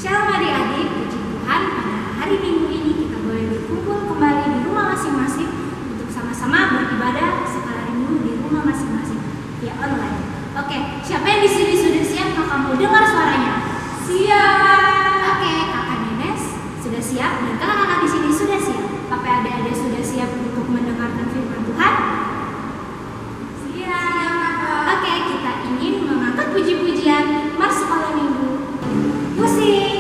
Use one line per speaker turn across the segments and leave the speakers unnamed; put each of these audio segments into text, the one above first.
Shalom adik-adik, puji Tuhan pada hari Minggu ini kita boleh berkumpul kembali di rumah masing-masing untuk sama-sama beribadah sekali minggu di rumah masing-masing via online. Oke, siapa yang di sini sudah siap? Kakak mau dengar suaranya? Siap. Oke, kakak Nenes sudah siap dan kakak-kakak di sini sudah siap. Apa adik-adik sudah siap untuk mendengarkan firman Tuhan? Siap. Oke, kita ingin mengangkat puji-pujian Mars Sekolah Minggu. Musik.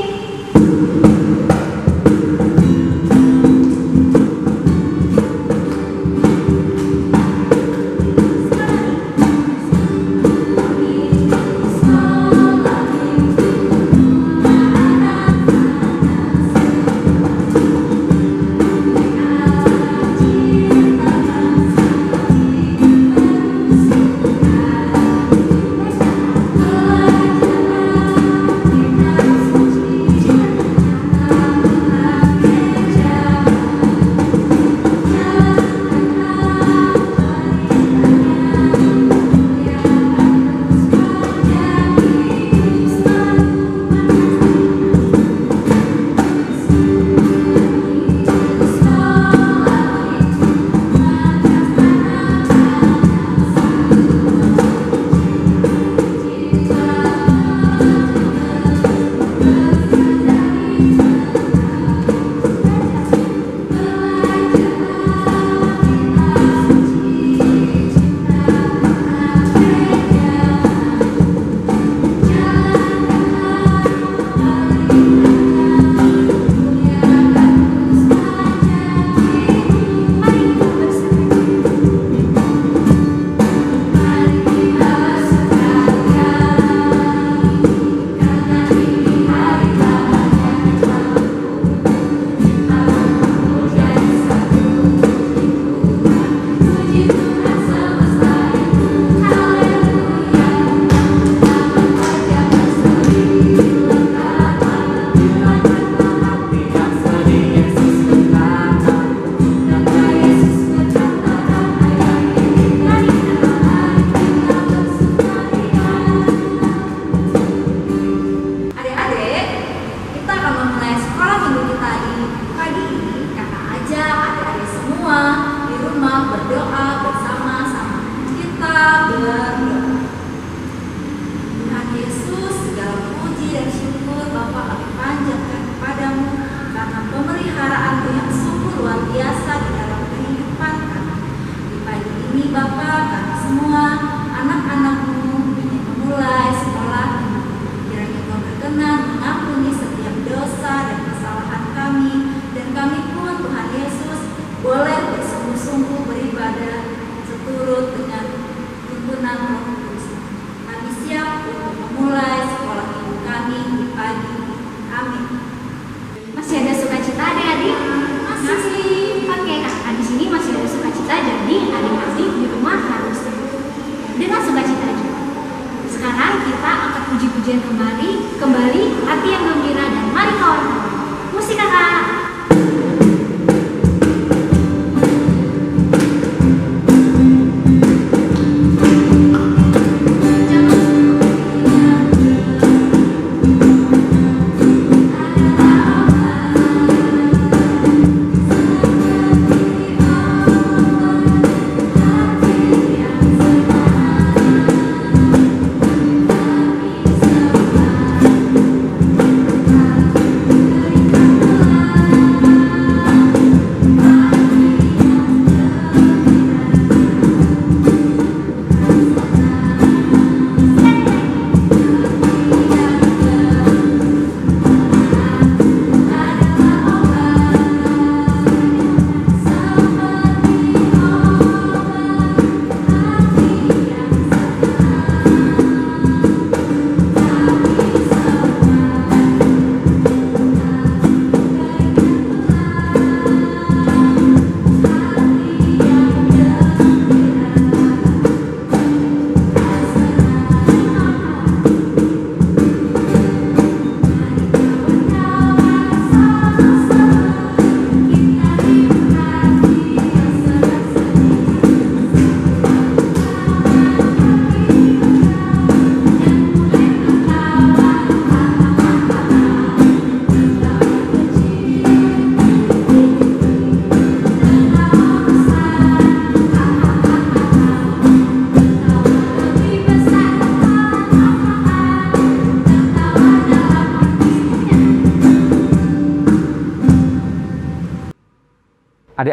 Kembali hati yang gembira dan mari kawan-kawan. Musik kakak.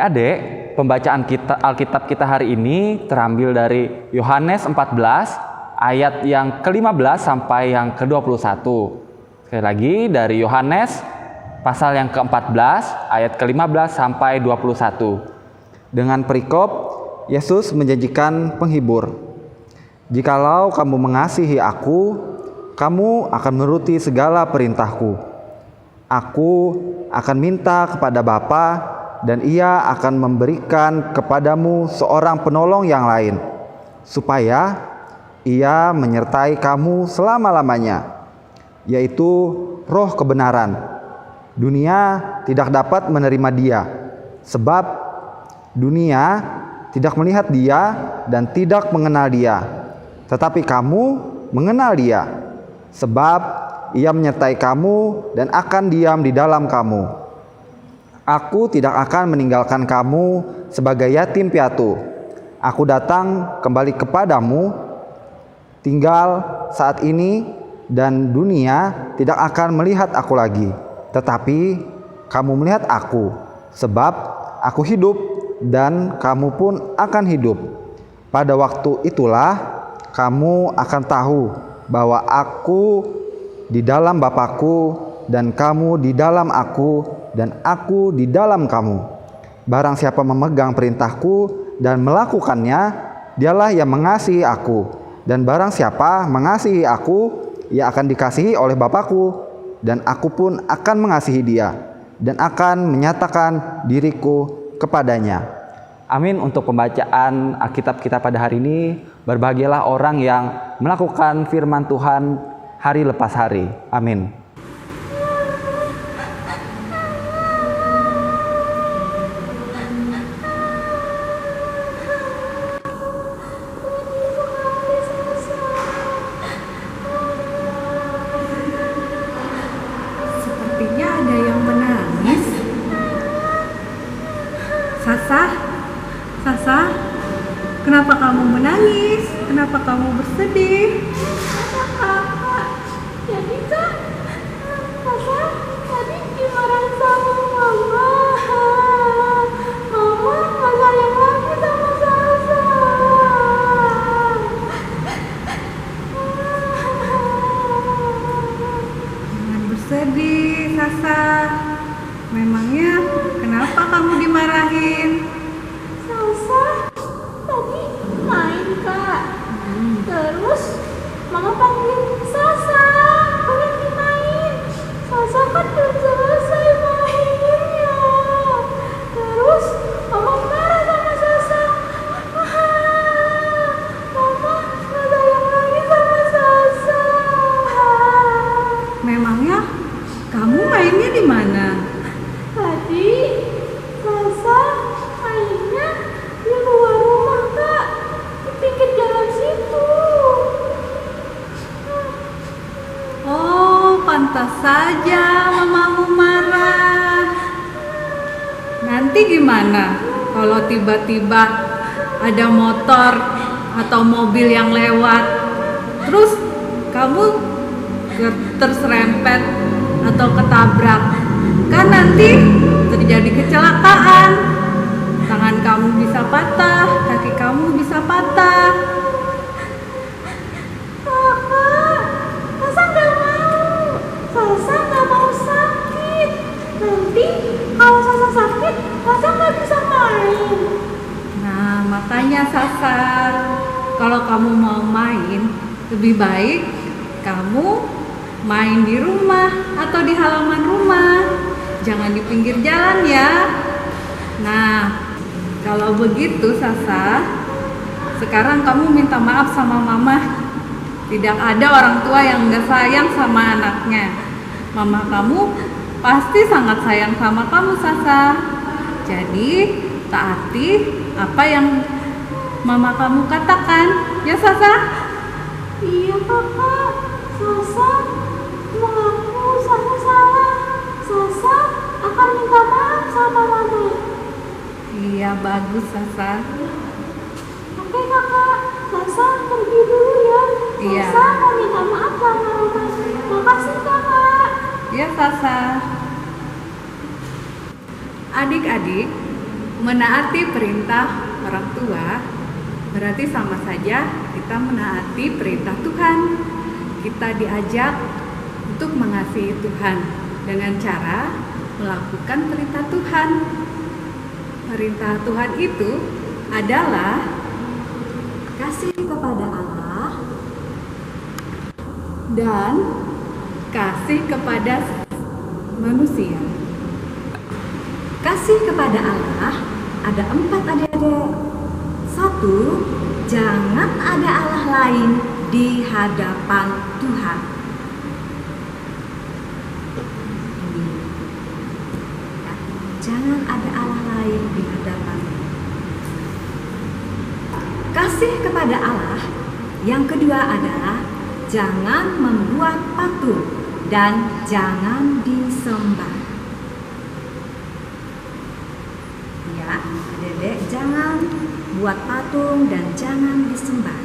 Adik-adik, pembacaan Alkitab kita hari ini terambil dari Yohanes 14 ayat yang ke-15 sampai yang ke-21. Sekali lagi dari Yohanes pasal yang ke-14 ayat ke-15 sampai 21. Dengan perikop, Yesus menjanjikan penghibur. Jikalau kamu mengasihi aku, kamu akan menuruti segala perintahku. Aku akan minta kepada Bapa, dan Ia akan memberikan kepadamu seorang penolong yang lain, supaya Ia menyertai kamu selama-lamanya, yaitu Roh kebenaran. Dunia tidak dapat menerima Dia, sebab dunia tidak melihat Dia dan tidak mengenal Dia. Tetapi kamu mengenal Dia, sebab Ia menyertai kamu dan akan diam di dalam kamu. Aku tidak akan meninggalkan kamu sebagai yatim piatu. Aku datang kembali kepadamu. Tinggal saat ini, dan dunia tidak akan melihat aku lagi. Tetapi kamu melihat aku, sebab aku hidup dan kamu pun akan hidup. Pada waktu itulah kamu akan tahu bahwa aku di dalam Bapa-Ku dan kamu di dalam aku dan aku di dalam kamu. Barang siapa memegang perintahku dan melakukannya, dialah yang mengasihi aku. Dan barang siapa mengasihi aku, ia akan dikasihi oleh Bapa-Ku, dan aku pun akan mengasihi dia dan akan menyatakan diriku kepadanya. Amin untuk pembacaan Alkitab kita pada hari ini. Berbahagialah orang yang melakukan firman Tuhan hari lepas hari. Amin.
Sepertinya ada yang menangis. Sasa, kenapa kamu menangis? Kenapa kamu bersedih?
Kakak, jadi kan Sasa tadi dimarahin sama mama. Mama nggak sayang lagi sama Sasa.
Jangan bersedih, Sasa. Memangnya kenapa kamu dimarahin?
Sasa tadi main kak. Terus mama panggil Sasa, pengen dimain. Sasa kan belum selesai mainnya. Terus mama marah sama Sasa. Mama nggak sayang lagi sama Sasa.
Memangnya kamu mainnya di mana?
Tadi Sasa mainnya di luar rumah kak, di pinggir jalan situ.
Oh, pantas saja mamamu marah. Nanti gimana kalau tiba-tiba ada motor atau mobil yang lewat, terus kamu terserempet atau ketabrak? Kan nanti terjadi kecelakaan. Tangan kamu bisa patah, kaki kamu bisa patah.
Kakak, Sasa nggak mau. Sasa nggak mau sakit. Nanti kalau Sasa sakit, Sasa nggak bisa main.
Nah, makanya Sasa, kalau kamu mau main, lebih baik kamu main di rumah atau di halaman rumah. Jangan di pinggir jalan ya. Nah, kalau begitu Sasa, sekarang kamu minta maaf sama mama. Tidak ada orang tua yang gak sayang sama anaknya. Mama kamu pasti sangat sayang sama kamu, Sasa. Jadi, taati apa yang mama kamu katakan. Ya, Sasa?
Iya kakak, Sasa mengaku Sasa salah. Sasa akan minta maaf sama mama.
Iya, bagus, Sasa.
Oke kakak, Sasa pergi dulu ya.
Iya.
Sasa mau minta maaf sama mama. Makasih kakak.
Ya, Sasa. Adik-adik, menaati perintah orang tua berarti sama saja kita menaati perintah Tuhan. Kita diajak untuk mengasihi Tuhan dengan cara melakukan perintah Tuhan. Perintah Tuhan itu adalah
Kasih kepada Allah
dan kasih kepada manusia.
Kasih kepada Allah ada 4 adik-adik. 1. Jangan ada Allah lain di hadapan Tuhan. Ini. Ya, jangan ada Allah lain di hadapan. Kasih kepada Allah yang kedua adalah jangan membuat patung dan jangan disembah. Ya, adik-adik, jangan buat patung dan jangan disembah.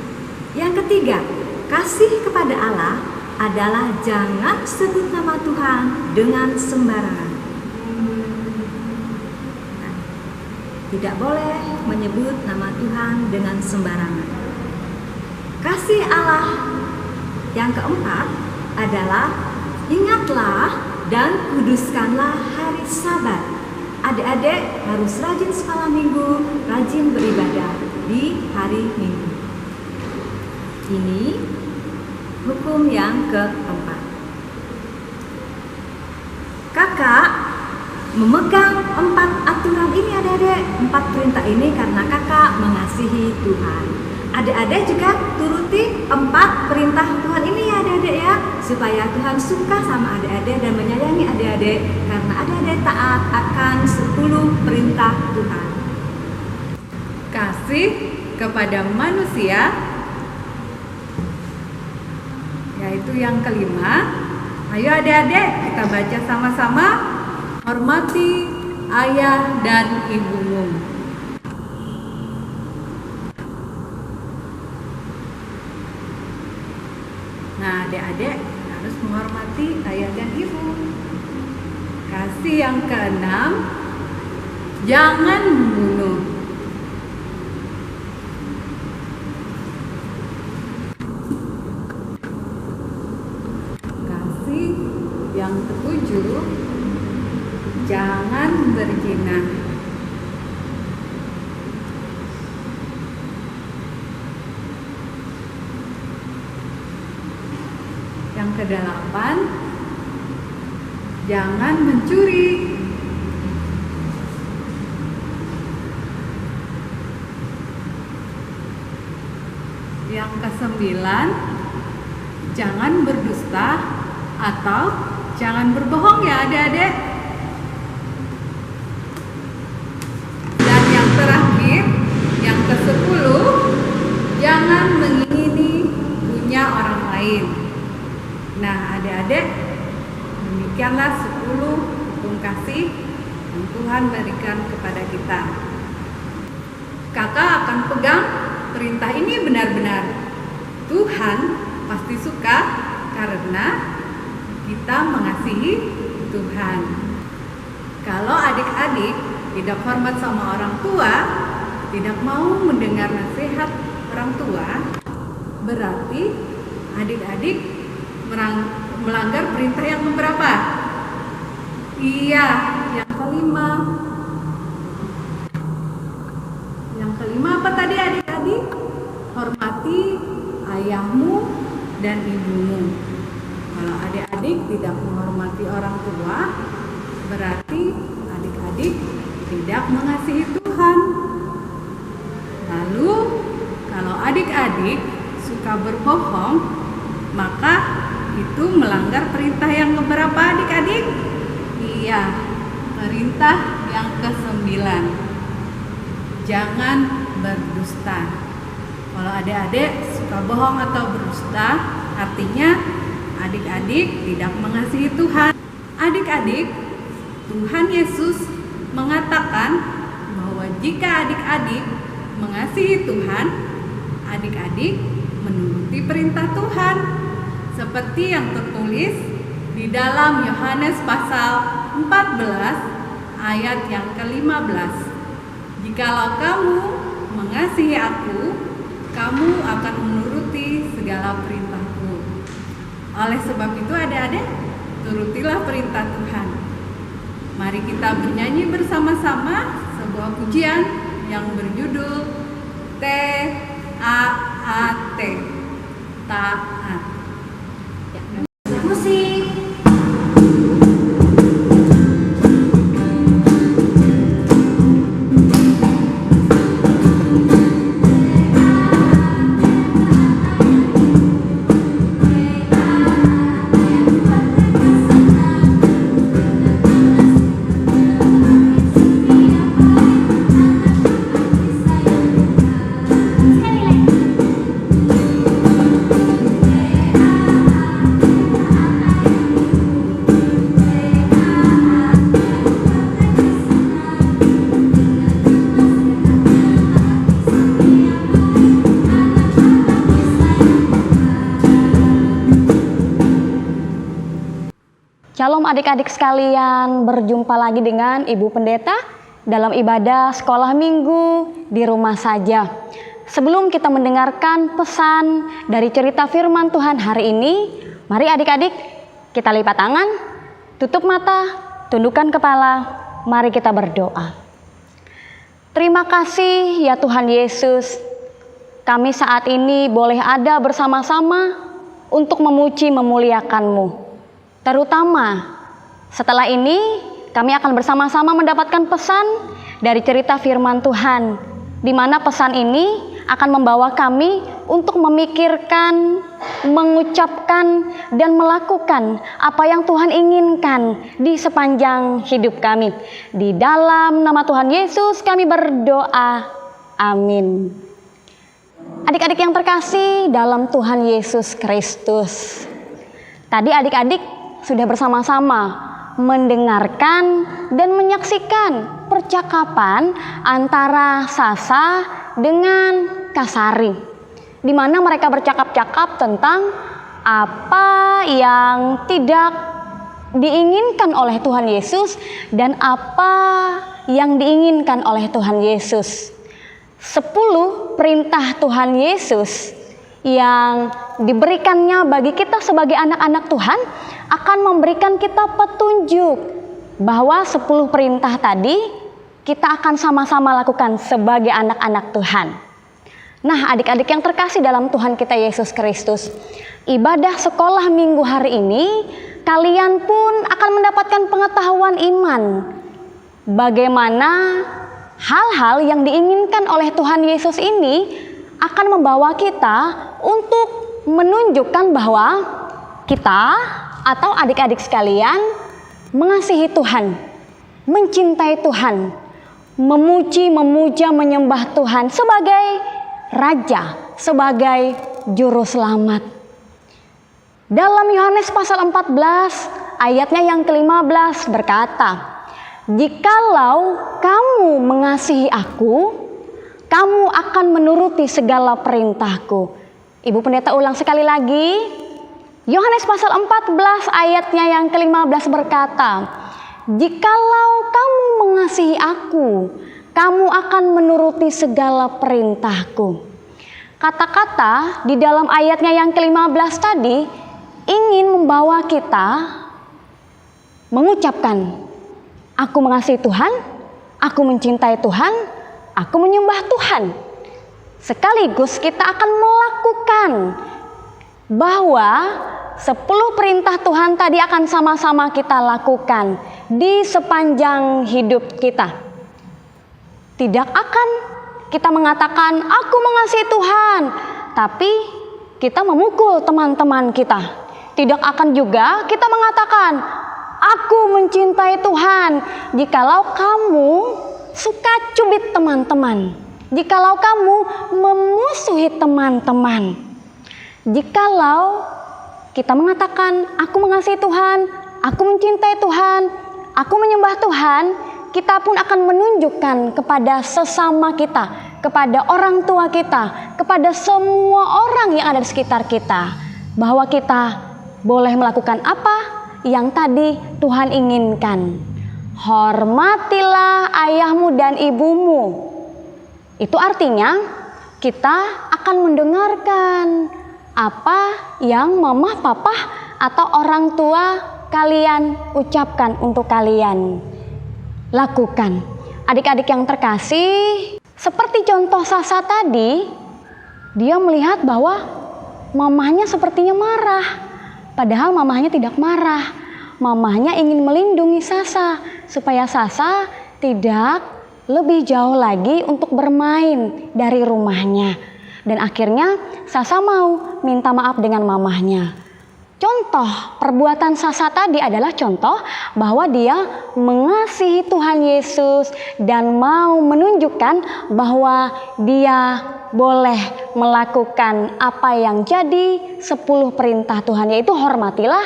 Yang ketiga, kasih kepada Allah adalah jangan sebut nama Tuhan dengan sembarangan. Nah, tidak boleh menyebut nama Tuhan dengan sembarangan. Kasih Allah yang keempat adalah ingatlah dan kuduskanlah hari Sabat. Adik-adik harus rajin sekolah minggu, rajin beribadah di hari Minggu. Ini hukum yang keempat. Kakak memegang 4 aturan ini adik-adik, 4 perintah ini karena kakak mengasihi Tuhan. Adik-adik juga turuti 4 perintah Tuhan ini ya adik-adik ya, supaya Tuhan suka sama adik-adik dan menyayangi adik-adik karena adik-adik taat akan 10 perintah Tuhan.
Kasih kepada manusia, yaitu yang kelima. Ayo adik-adik kita baca sama-sama. Hormati ayah dan ibumu. Nah, adik-adik harus menghormati ayah dan ibu. Kasih yang keenam, jangan membunuh. Kasih yang ketujuh, jangan berzina. Yang kedelapan, jangan mencuri. Yang kesembilan, jangan berdusta atau jangan berbohong ya adik-adik. Dan yang terakhir, yang ke-10, jangan mengingini punya orang lain. Nah adik-adik, demikianlah 10 hukum kasih yang Tuhan berikan kepada kita. Kakak akan pegang perintah ini benar-benar. Tuhan pasti suka karena kita mengasihi Tuhan. Kalau adik-adik tidak hormat sama orang tua, tidak mau mendengar nasihat orang tua, berarti adik-adik melanggar perintah yang keberapa? Iya, yang kelima. Yang kelima apa tadi adik-adik? Hormati ayahmu dan ibumu. Kalau adik-adik tidak menghormati orang tua, berarti adik-adik tidak mengasihi Tuhan. Lalu, kalau adik-adik suka berbohong, maka itu melanggar perintah yang keberapa adik-adik? Iya, perintah yang ke-9. Jangan berdusta. Kalau adik-adik suka bohong atau berdusta, artinya adik-adik tidak mengasihi Tuhan. Adik-adik, Tuhan Yesus mengatakan bahwa jika adik-adik mengasihi Tuhan, adik-adik menuruti perintah Tuhan. Seperti yang tertulis di dalam Yohanes pasal 14 ayat yang ke-15. Jikalau kamu mengasihi aku, kamu akan menuruti segala perintahku. Oleh sebab itu adik-adik, turutilah perintah Tuhan. Mari kita bernyanyi bersama-sama sebuah pujian yang berjudul T-A-A-T, taat.
Musik.
Shalom adik-adik sekalian, berjumpa lagi dengan Ibu Pendeta dalam ibadah sekolah minggu di rumah saja. Sebelum kita mendengarkan pesan dari cerita firman Tuhan hari ini, mari adik-adik kita lipat tangan, tutup mata, tundukkan kepala, mari kita berdoa. Terima kasih ya Tuhan Yesus, kami saat ini boleh ada bersama-sama untuk memuji memuliakan-Mu. Terutama setelah ini kami akan bersama-sama mendapatkan pesan dari cerita firman Tuhan, di mana pesan ini akan membawa kami untuk memikirkan, mengucapkan, dan melakukan apa yang Tuhan inginkan di sepanjang hidup kami. Di dalam nama Tuhan Yesus kami berdoa, amin. Adik-adik yang terkasih dalam Tuhan Yesus Kristus, tadi adik-adik sudah bersama-sama mendengarkan dan menyaksikan percakapan antara Sasa dengan Kasari, di mana mereka bercakap-cakap tentang apa yang tidak diinginkan oleh Tuhan Yesus dan apa yang diinginkan oleh Tuhan Yesus. 10 perintah Tuhan Yesus yang diberikannya bagi kita sebagai anak-anak Tuhan akan memberikan kita petunjuk bahwa 10 perintah tadi kita akan sama-sama lakukan sebagai anak-anak Tuhan. Nah, adik-adik yang terkasih dalam Tuhan kita Yesus Kristus, ibadah sekolah minggu hari ini kalian pun akan mendapatkan pengetahuan iman bagaimana hal-hal yang diinginkan oleh Tuhan Yesus ini akan membawa kita untuk menunjukkan bahwa kita atau adik-adik sekalian mengasihi Tuhan, mencintai Tuhan, memuji, memuja, menyembah Tuhan sebagai Raja, sebagai Juru Selamat. Dalam Yohanes pasal 14 ayatnya yang ke-15 berkata, "Jikalau kamu mengasihi aku, kamu akan menuruti segala perintahku." Ibu Pendeta ulang sekali lagi. Yohanes pasal 14 ayatnya yang ke-15 berkata, "Jikalau kamu mengasihi aku, kamu akan menuruti segala perintahku." Kata-kata di dalam ayatnya yang ke-15 tadi ingin membawa kita mengucapkan, aku mengasihi Tuhan, aku mencintai Tuhan, aku menyembah Tuhan. Sekaligus kita akan melakukan bahwa 10 perintah Tuhan tadi akan sama-sama kita lakukan di sepanjang hidup kita. Tidak akan kita mengatakan aku mengasihi Tuhan, tapi kita memukul teman-teman kita. Tidak akan juga kita mengatakan aku mencintai Tuhan jikalau kamu suka cubit teman-teman, jikalau kamu memusuhi teman-teman. Jikalau kita mengatakan aku mengasihi Tuhan, aku mencintai Tuhan, aku menyembah Tuhan, kita pun akan menunjukkan kepada sesama kita, kepada orang tua kita, kepada semua orang yang ada di sekitar kita, bahwa kita boleh melakukan apa yang tadi Tuhan inginkan. Hormatilah ayahmu dan ibumu, Itu artinya kita akan mendengarkan apa yang mama, papa, atau orang tua kalian ucapkan untuk kalian lakukan. Adik-adik yang terkasih, seperti contoh Sasa tadi, dia melihat bahwa mamahnya sepertinya marah. Padahal mamahnya tidak marah. Mamahnya ingin melindungi Sasa supaya Sasa tidak lebih jauh lagi untuk bermain dari rumahnya. Dan akhirnya Sasa mau minta maaf dengan mamahnya. Contoh perbuatan Sasa tadi adalah contoh bahwa dia mengasihi Tuhan Yesus dan mau menunjukkan bahwa dia boleh melakukan apa yang jadi 10 perintah Tuhan, yaitu hormatilah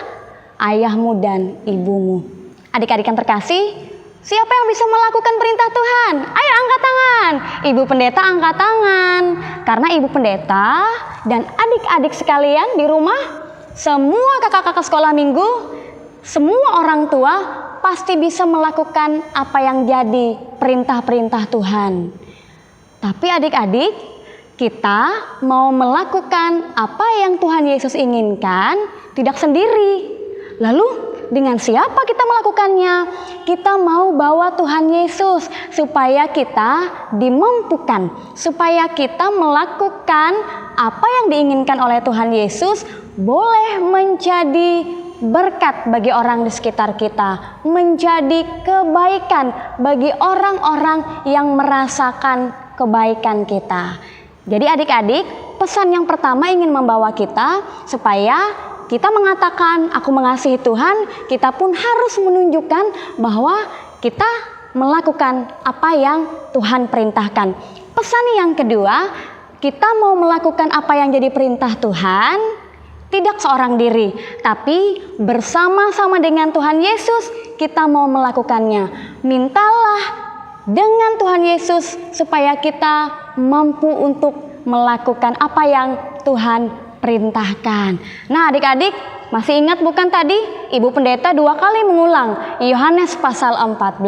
ayahmu dan ibumu. Adik-adik yang terkasih, siapa yang bisa melakukan perintah Tuhan? Ayo angkat tangan. Ibu pendeta angkat tangan. Karena ibu pendeta dan adik-adik sekalian di rumah, semua kakak-kakak sekolah minggu, semua orang tua pasti bisa melakukan apa yang jadi perintah-perintah Tuhan. Tapi adik-adik, kita mau melakukan apa yang Tuhan Yesus inginkan tidak sendiri. Lalu dengan siapa kita melakukannya? Kita mau bawa Tuhan Yesus supaya kita dimampukan, supaya kita melakukan apa yang diinginkan oleh Tuhan Yesus boleh menjadi berkat bagi orang di sekitar kita, menjadi kebaikan bagi orang-orang yang merasakan kebaikan kita. Jadi adik-adik, pesan yang pertama ingin membawa kita supaya kita mengatakan aku mengasihi Tuhan, kita pun harus menunjukkan bahwa kita melakukan apa yang Tuhan perintahkan. Pesan yang kedua, kita mau melakukan apa yang jadi perintah Tuhan, tidak seorang diri, tapi bersama-sama dengan Tuhan Yesus kita mau melakukannya. Mintalah dengan Tuhan Yesus supaya kita mampu untuk melakukan apa yang Tuhan perintahkan. Nah adik-adik, masih ingat bukan tadi Ibu Pendeta 2 kali mengulang Yohanes pasal 14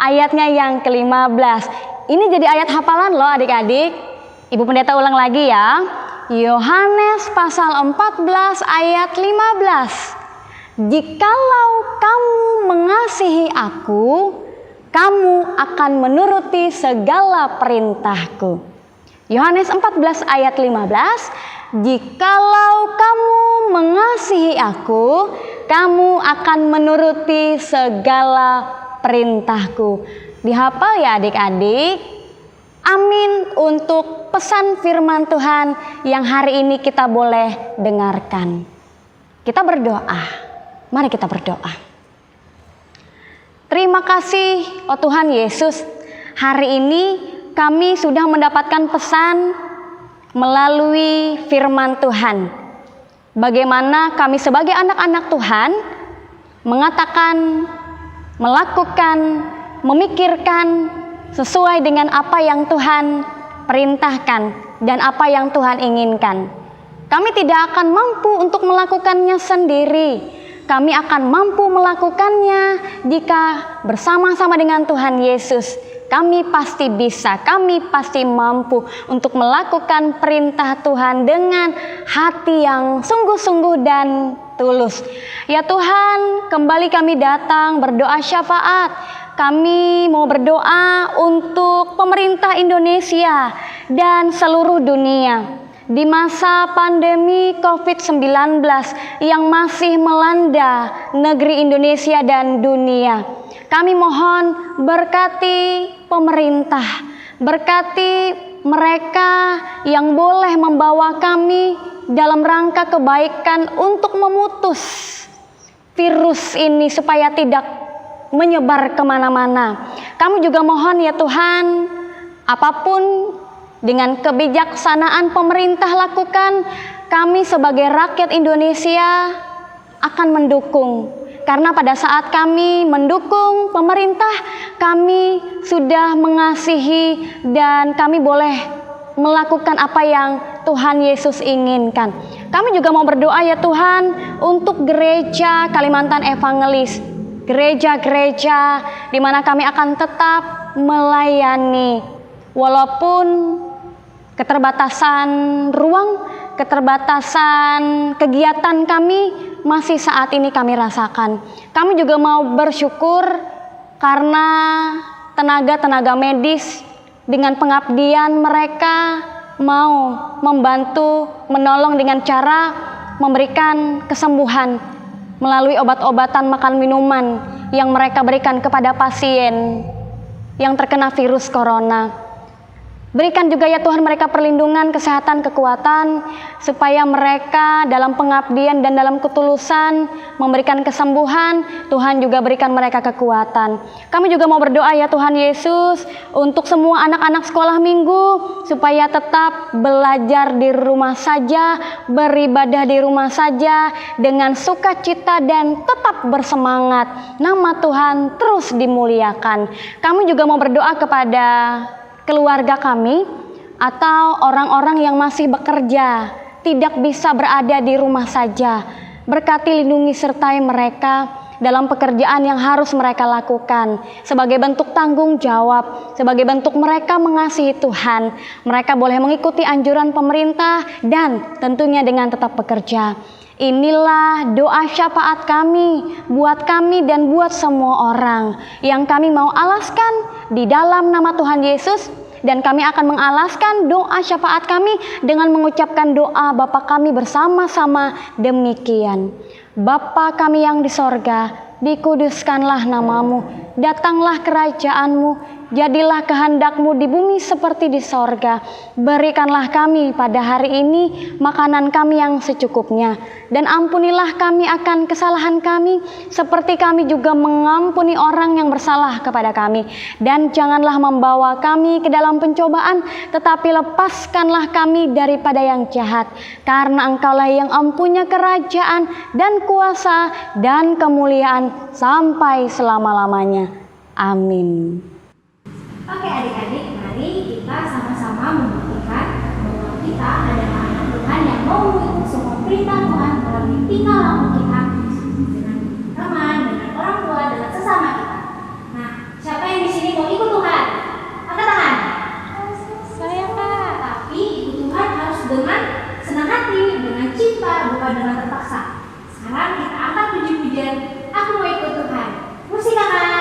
ayatnya yang ke-15. Ini jadi ayat hafalan loh adik-adik. Ibu Pendeta ulang lagi ya. Yohanes pasal 14 ayat 15. Jikalau kamu mengasihi aku, kamu akan menuruti segala perintahku. Yohanes 14 ayat 15. Jikalau kamu mengasihi aku, kamu akan menuruti segala perintahku. Dihafal ya adik-adik? Amin untuk pesan firman Tuhan yang hari ini kita boleh dengarkan. Kita berdoa. Mari kita berdoa. Terima kasih oh Tuhan Yesus. Hari ini kami sudah mendapatkan pesan melalui firman Tuhan. Bagaimana kami sebagai anak-anak Tuhan mengatakan, melakukan, memikirkan sesuai dengan apa yang Tuhan perintahkan dan apa yang Tuhan inginkan. Kami tidak akan mampu untuk melakukannya sendiri. Kami akan mampu melakukannya jika bersama-sama dengan Tuhan Yesus. Kami pasti bisa, kami pasti mampu untuk melakukan perintah Tuhan dengan hati yang sungguh-sungguh dan tulus. Ya Tuhan, kembali kami datang berdoa syafaat. Kami mau berdoa untuk pemerintah Indonesia dan seluruh dunia. Di masa pandemi COVID-19 yang masih melanda negeri Indonesia dan dunia, kami mohon berkati pemerintah, berkati mereka yang boleh membawa kami dalam rangka kebaikan untuk memutus virus ini supaya tidak menyebar kemana-mana. Kami juga mohon ya Tuhan, apapun dengan kebijaksanaan pemerintah lakukan, kami sebagai rakyat Indonesia akan mendukung. Karena pada saat kami mendukung pemerintah, kami sudah mengasihi dan kami boleh melakukan apa yang Tuhan Yesus inginkan. Kami juga mau berdoa ya Tuhan untuk gereja Kalimantan Evangelis, gereja-gereja di mana kami akan tetap melayani Walaupun keterbatasan ruang, keterbatasan kegiatan kami masih saat ini kami rasakan. Kami juga mau bersyukur karena tenaga-tenaga medis dengan pengabdian mereka mau membantu, menolong dengan cara memberikan kesembuhan melalui obat-obatan, makan minuman yang mereka berikan kepada pasien yang terkena virus corona. Berikan juga ya Tuhan mereka perlindungan, kesehatan, kekuatan, supaya mereka dalam pengabdian dan dalam ketulusan memberikan kesembuhan. Tuhan juga berikan mereka kekuatan. Kami juga mau berdoa ya Tuhan Yesus untuk semua anak-anak sekolah minggu, supaya tetap belajar di rumah saja, beribadah di rumah saja dengan sukacita dan tetap bersemangat. Nama Tuhan terus dimuliakan. Kami juga mau berdoa kepada keluarga kami atau orang-orang yang masih bekerja, tidak bisa berada di rumah saja. Berkati, lindungi, sertai mereka dalam pekerjaan yang harus mereka lakukan sebagai bentuk tanggung jawab, sebagai bentuk mereka mengasihi Tuhan. Mereka boleh mengikuti anjuran pemerintah dan tentunya dengan tetap bekerja. Inilah doa syafaat kami buat kami dan buat semua orang yang kami mau alaskan di dalam nama Tuhan Yesus, dan kami akan mengalaskan doa syafaat kami dengan mengucapkan doa Bapa kami bersama-sama demikian. Bapa kami yang di sorga, dikuduskanlah namamu, datanglah kerajaanmu, jadilah kehendakmu di bumi seperti di sorga. Berikanlah kami pada hari ini makanan kami yang secukupnya, dan ampunilah kami akan kesalahan kami, seperti kami juga mengampuni orang yang bersalah kepada kami. Dan janganlah membawa kami ke dalam pencobaan, tetapi lepaskanlah kami daripada yang jahat. Karena Engkaulah yang empunya kerajaan dan kuasa dan kemuliaan sampai selama-lamanya. Amin.
Oke adik-adik, mari kita sama-sama membuktikan bahwa kita adalah anak Tuhan yang mau mengikuti semua perintah Tuhan melalui tingkah laku kita dengan teman, dengan orang tua, dengan sesama kita. Nah, siapa yang di sini mau ikut Tuhan? Angkat tangan. Saya Kak. Tapi ikut Tuhan harus dengan senang hati, dengan cinta, bukan dengan terpaksa. Sekarang kita angkat puji-pujian, aku mau ikut Tuhan. Musik Kakak.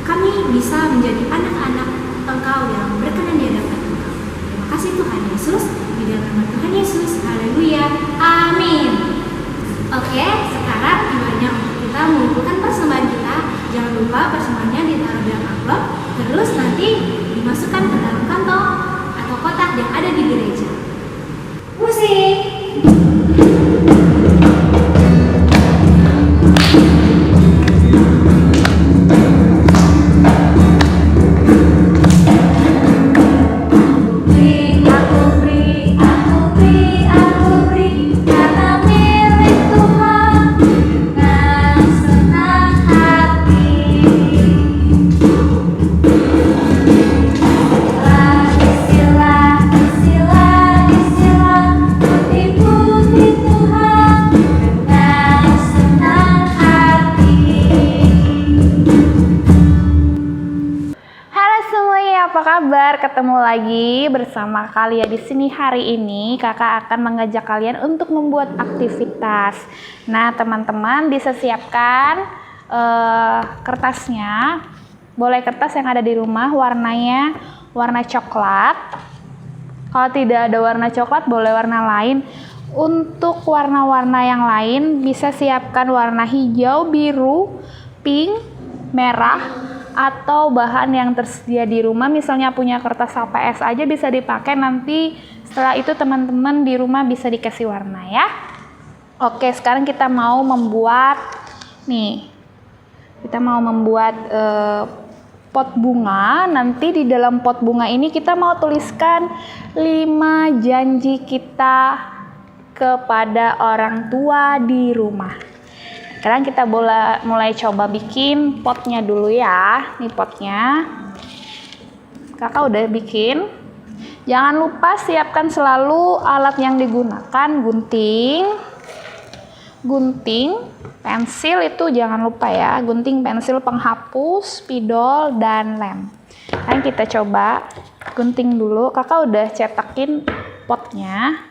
Kami menjadi anak-anak Engkau yang berkenan di hadapan Engkau. Terima kasih Tuhan Yesus, di dalam nama Tuhan Yesus, haleluya, amin. Oke, sekarang gimana untuk kita mengumpulkan persembahan kita? Jangan lupa persembahannya ditaruh dalam amplop, terus nanti dimasukkan ke dalam kantong atau kotak yang ada di gereja. Musik.
Ketemu lagi bersama kalian di sini hari ini. Kakak akan mengajak kalian untuk membuat aktivitas. Nah, teman-teman bisa siapkan kertasnya. Boleh kertas yang ada di rumah, warnanya warna coklat. Kalau tidak ada warna coklat, boleh warna lain. Untuk warna-warna yang lain bisa siapkan warna hijau, biru, pink, merah, atau bahan yang tersedia di rumah. Misalnya punya kertas HPS aja bisa dipakai, nanti setelah itu teman-teman di rumah bisa dikasih warna ya. Oke, sekarang kita mau membuat pot bunga. Nanti di dalam pot bunga ini kita mau tuliskan 5 janji kita kepada orang tua di rumah. Sekarang kita mulai coba bikin potnya dulu ya. Ini potnya. Kakak udah bikin. Jangan lupa siapkan selalu alat yang digunakan, gunting, pensil itu jangan lupa ya. Gunting, pensil, penghapus, spidol, dan lem. Sekarang kita coba gunting dulu. Kakak udah cetakin potnya.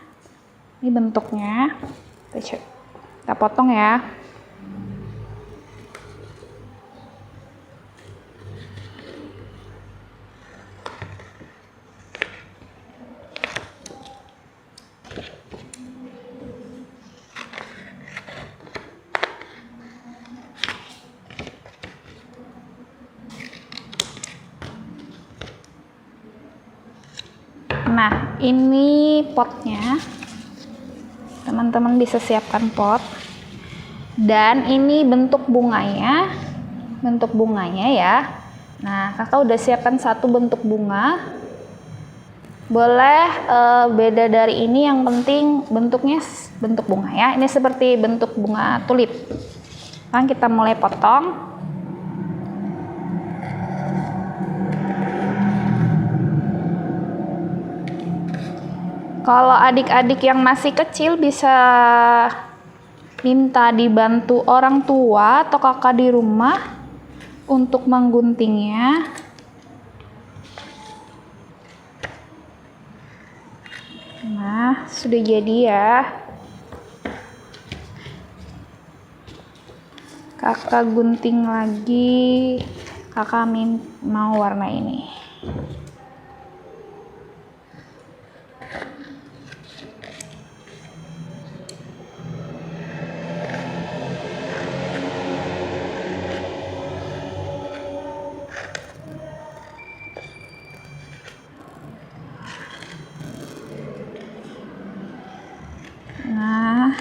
Ini bentuknya. Kita potong ya. Nah, ini potnya. Teman-teman bisa siapkan pot. Dan ini bentuk bunganya ya. Nah, kakak udah siapkan satu bentuk bunga. Boleh beda dari ini, yang penting bentuknya bentuk bunga ya. Ini seperti bentuk bunga tulip. Sekarang kita mulai potong. Kalau adik-adik yang masih kecil bisa minta dibantu orang tua atau kakak di rumah untuk mengguntingnya. Nah, sudah jadi ya. Kakak gunting lagi. Kakak mau warna ini. Nah,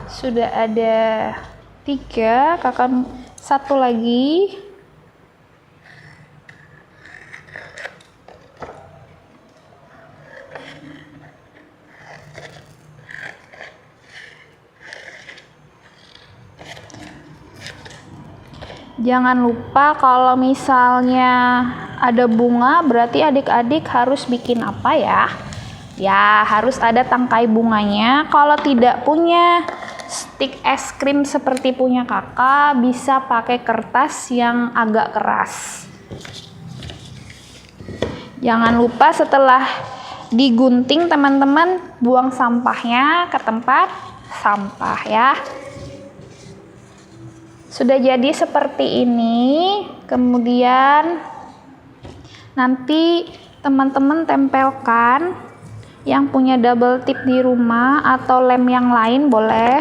sudah ada 3, kakak satu lagi. Jangan lupa kalau misalnya ada bunga, berarti adik-adik harus bikin apa ya? Ya, harus ada tangkai bunganya. Kalau tidak punya stik es krim seperti punya kakak, bisa pakai kertas yang agak keras. Jangan lupa setelah digunting teman-teman, buang sampahnya ke tempat sampah ya. Sudah jadi seperti ini. Kemudian Nanti teman-teman tempelkan yang punya double tip di rumah atau lem yang lain boleh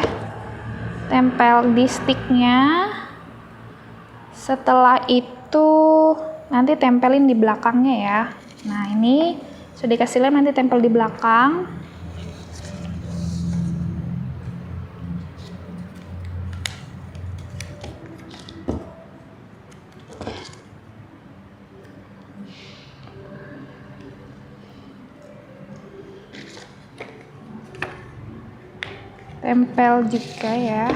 tempel di sticknya. Setelah itu nanti tempelin di belakangnya ya. Nah ini sudah dikasih lem, nanti tempel di belakang. Tempel juga ya.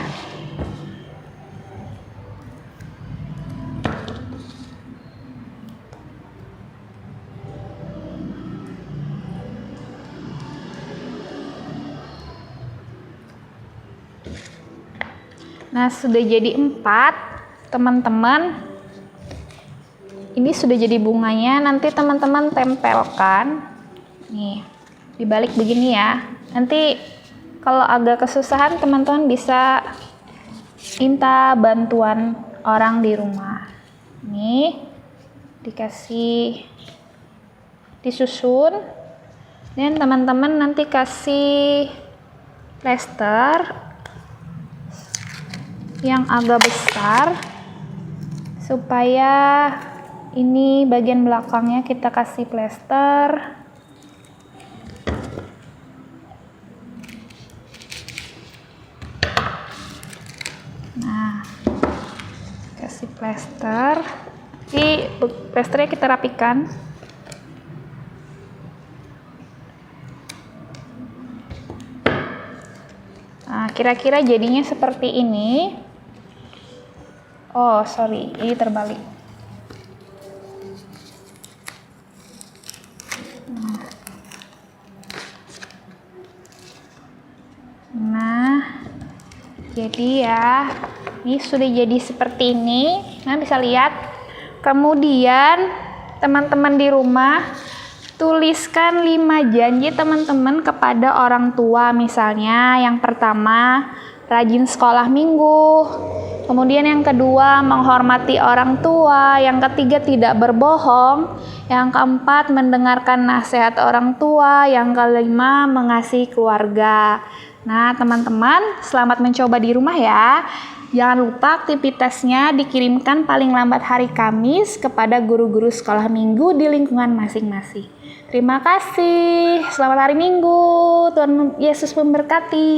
Nah, sudah jadi 4, teman-teman. Ini sudah jadi bunganya, nanti teman-teman tempelkan. Nih, dibalik begini ya. Nanti kalau agak kesusahan, teman-teman bisa minta bantuan orang di rumah. Nih, dikasih disusun. Dan teman-teman nanti kasih plester yang agak besar supaya ini bagian belakangnya kita kasih plester. Nah, kasih plester. Jadi plesternya kita rapikan. Nah, kira-kira jadinya seperti ini. Oh, sorry, ini terbalik. Nah, jadi ya, ini sudah jadi seperti ini. Nah, bisa lihat. Kemudian, teman-teman di rumah, tuliskan 5 janji teman-teman kepada orang tua. Misalnya, yang pertama, rajin sekolah minggu. Kemudian yang kedua, menghormati orang tua. Yang ketiga, tidak berbohong. Yang keempat, mendengarkan nasihat orang tua. Yang kelima, mengasihi keluarga. Nah, teman-teman, selamat mencoba di rumah ya. Jangan lupa aktivitasnya dikirimkan paling lambat hari Kamis kepada guru-guru sekolah minggu di lingkungan masing-masing. Terima kasih. Selamat hari Minggu. Tuhan Yesus memberkati.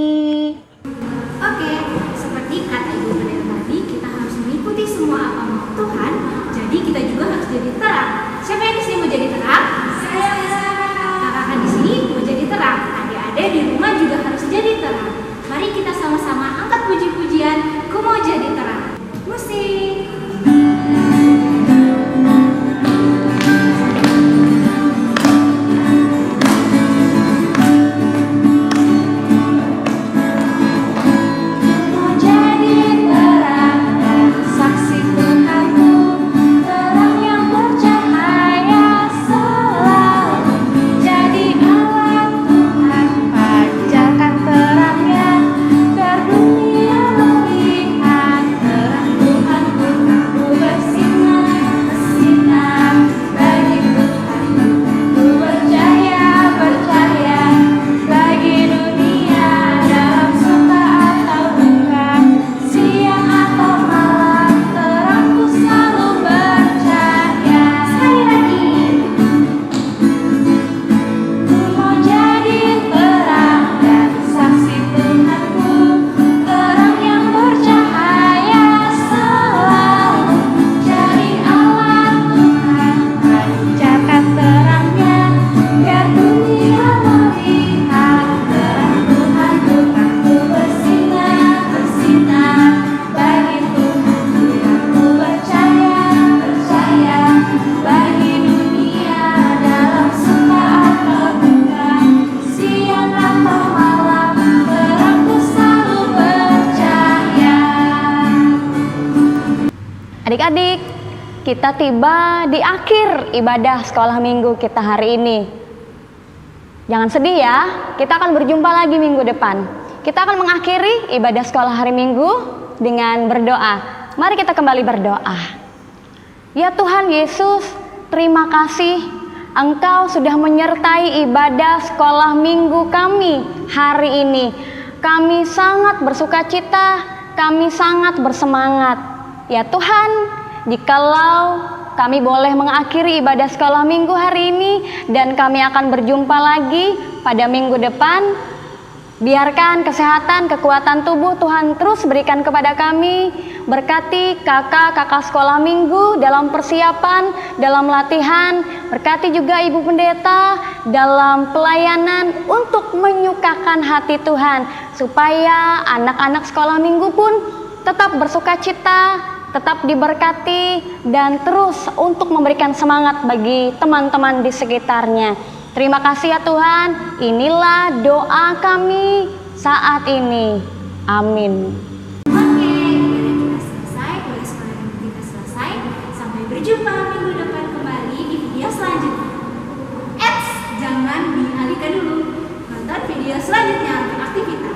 Oke, seperti kata Ibu Pendeta tadi, kita harus mengikuti semua apa mau Tuhan. Jadi kita juga harus jadi terang. Siapa yang di sini mau jadi terang? Saya. Kakak-kakak di sini mau jadi terang. Adik-adik di rumah juga harus jadi terang. Mari kita sama-sama angkat puji-pujian. Ku mau jadi terang. Musik.
Adik-adik, kita tiba di akhir ibadah sekolah minggu kita hari ini. Jangan sedih ya, kita akan berjumpa lagi minggu depan. Kita akan mengakhiri ibadah sekolah hari Minggu dengan berdoa. Mari kita kembali berdoa. Ya Tuhan Yesus, terima kasih Engkau sudah menyertai ibadah sekolah minggu kami hari ini. Kami sangat bersukacita, kami sangat bersemangat. Ya Tuhan, jikalau kami boleh mengakhiri ibadah sekolah minggu hari ini dan kami akan berjumpa lagi pada minggu depan, biarkan kesehatan, kekuatan tubuh Tuhan terus berikan kepada kami. Berkati kakak-kakak sekolah minggu dalam persiapan, dalam latihan. Berkati juga Ibu Pendeta dalam pelayanan untuk menyukakan hati Tuhan, supaya anak-anak sekolah minggu pun tetap bersukacita, tetap diberkati, dan terus untuk memberikan semangat bagi teman-teman di sekitarnya. Terima kasih ya Tuhan, inilah doa kami saat ini. Amin.
Oke, ibadah kita selesai, kuliah sekolah minggu kita selesai. Sampai berjumpa minggu depan kembali di video selanjutnya. Eits, jangan dialihkan dulu. Nonton video selanjutnya untuk aktivitas.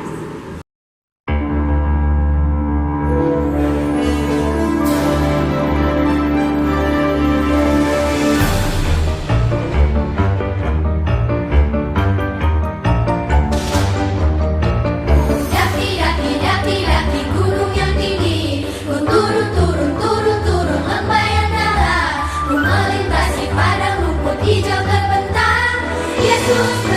Daki gunung yang tinggi, ku turun lembah yang dalam, ku melintasi padang rumput hijau terbentang. Yesus